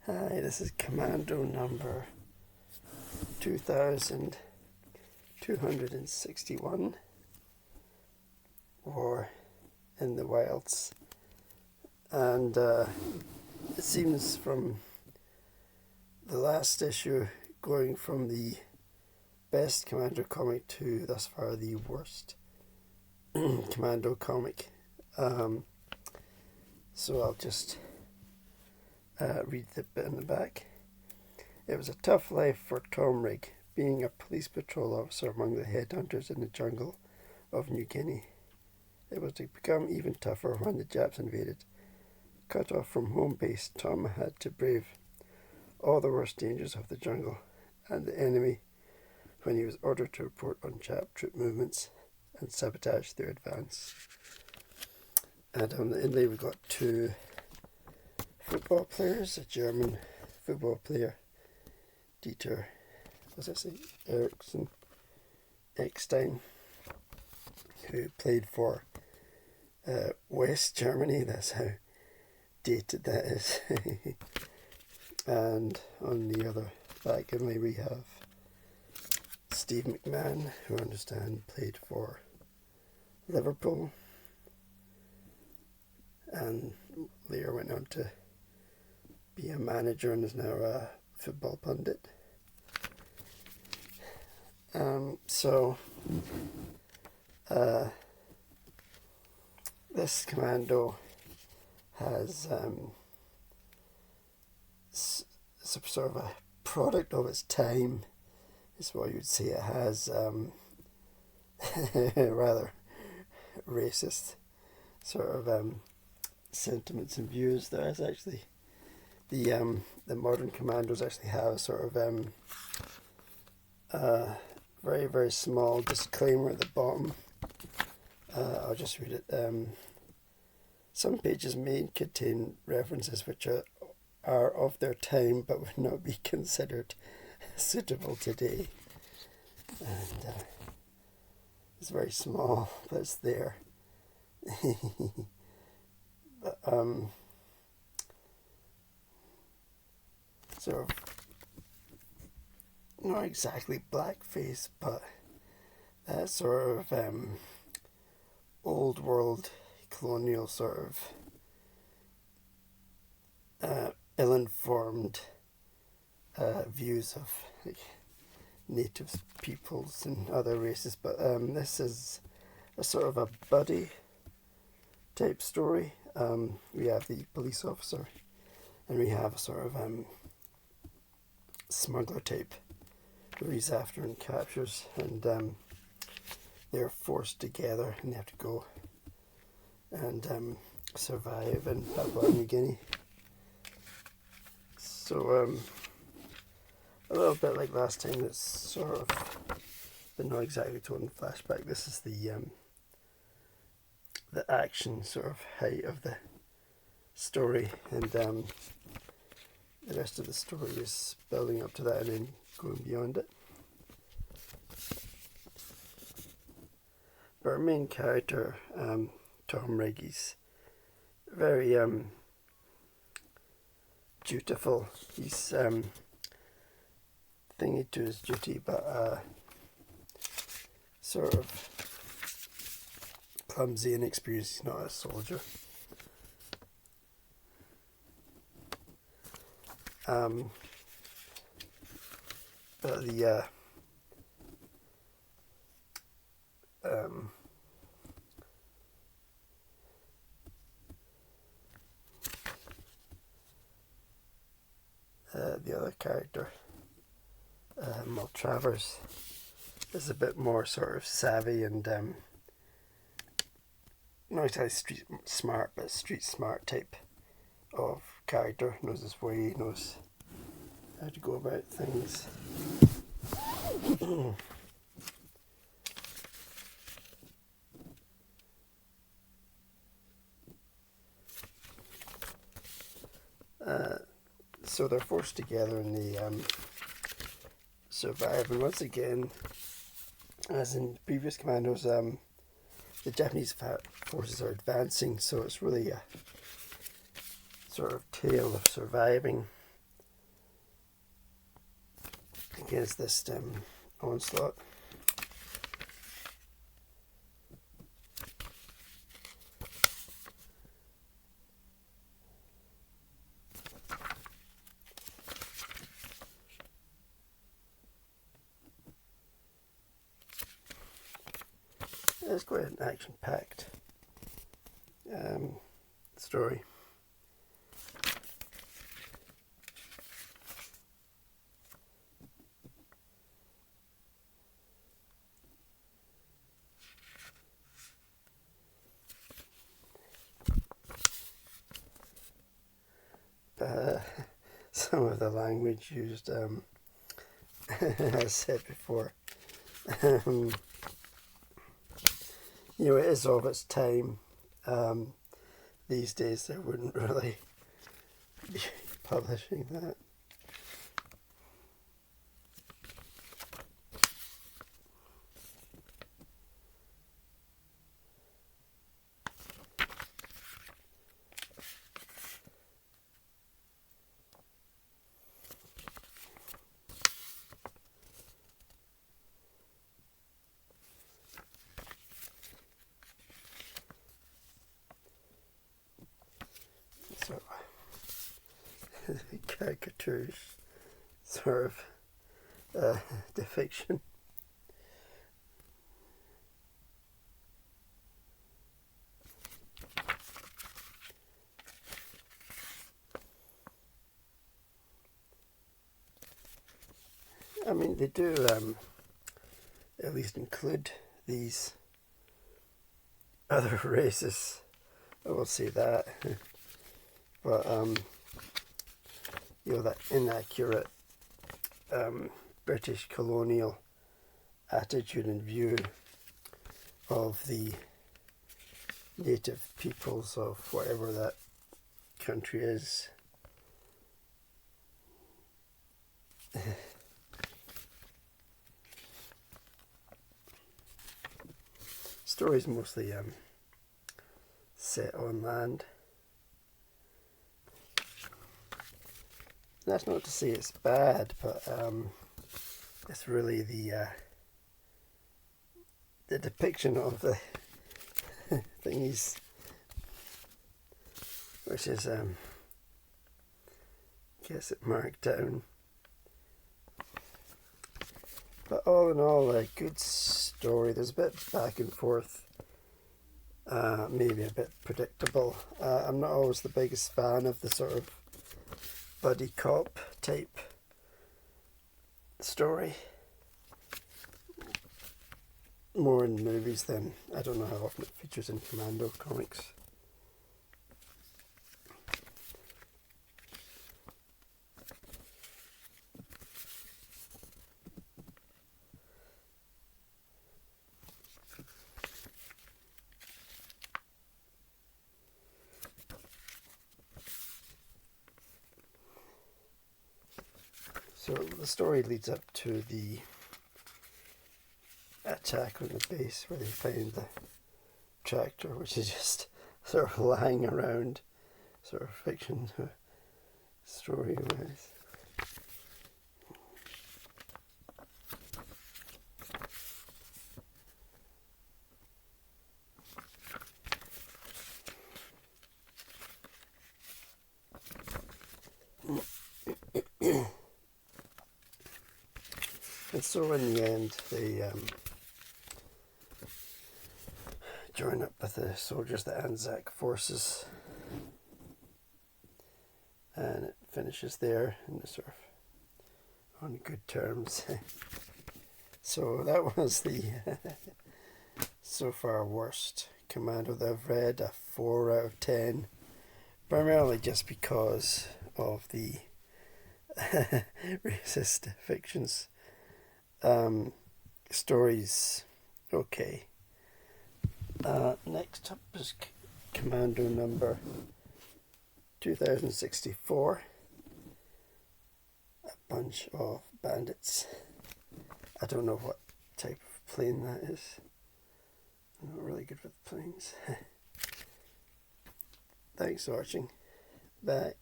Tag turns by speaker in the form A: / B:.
A: Hi, this is Commando number 2261, War in the Wilds. And it seems from the last issue, going from the best Commando comic to thus far the worst Commando comic. So I'll just read the bit in the back. It was a tough life for Tom Rig, being a police patrol officer among the headhunters in the jungle of New Guinea. It was to become even tougher when the Japs invaded. Cut off from home base, Tom had to brave all the worst dangers of the jungle and the enemy when he was ordered to report on Jap troop movements and sabotage their advance. And on the inlay we got two football players, a German football player, Dieter, Eriksson Eckstein, who played for West Germany. That's how dated that is. And on the other back inlay we have Steve McMahon, who I understand played for Liverpool and later went on to be a manager and is now a football pundit. This Commando has sort of a product of its time, is what you would say. It has rather racist sort of sentiments and views. There is actually the modern Commandos actually have a sort of very, very small disclaimer at the bottom. I'll just read it. Some pages may contain references which are of their time but would not be considered suitable today. And it's very small, but it's there. But, sort of not exactly blackface, but that sort of old world colonial sort of ill-informed views of like native peoples and other races. But this is a sort of a buddy type story. We have the police officer and we have a sort of smuggler type who he's after and captures, and they're forced together and they have to go and survive in Papua New Guinea. So a little bit like last time, it's sort of, but not exactly told in flashback. This is the action sort of height of the story, and the rest of the story is building up to that and then going beyond it. But our main character, Tom Rig, he's very dutiful. He's thingy to his duty, but sort of clumsy and inexperienced. He's not a soldier. But the other character, Travers, is a bit more sort of savvy and not exactly street smart, but street smart type of character. Knows his way, knows how to go about things. So they're forced together and they survive. And once again, as in previous Commandos, the Japanese forces are advancing, so it's really a sort of tale of surviving against this onslaught. It's quite an action-packed story. Some of the language used, as I said before, you know, it is of its time. These days they wouldn't really be publishing that. So, caricatures, sort of, depiction. I mean, they do at least include these other races. I will say that. But, you know, that inaccurate British colonial attitude and view of the native peoples of whatever that country is. Stories mostly set on land. That's not to say it's bad, but it's really the depiction of the thingies, which is gets it marked down. But all in all, a good story. There's a bit back and forth, maybe a bit predictable. I'm not always the biggest fan of the sort of buddy cop type story. More in movies than, I don't know how often it features in Commando comics. So the story leads up to the attack on the base where they find the tractor, which is just sort of lying around, sort of fiction story wise. And so in the end they join up with the soldiers, the Anzac forces, and it finishes there in sort of on good terms. So that was the so far worst Commando that I've read, a 4 out of 10, primarily just because of the racist fictions. Stories, okay. Next up is Commando number 2064. A bunch of bandits. I don't know what type of plane that is. I'm not really good with planes. Thanks for watching. Bye.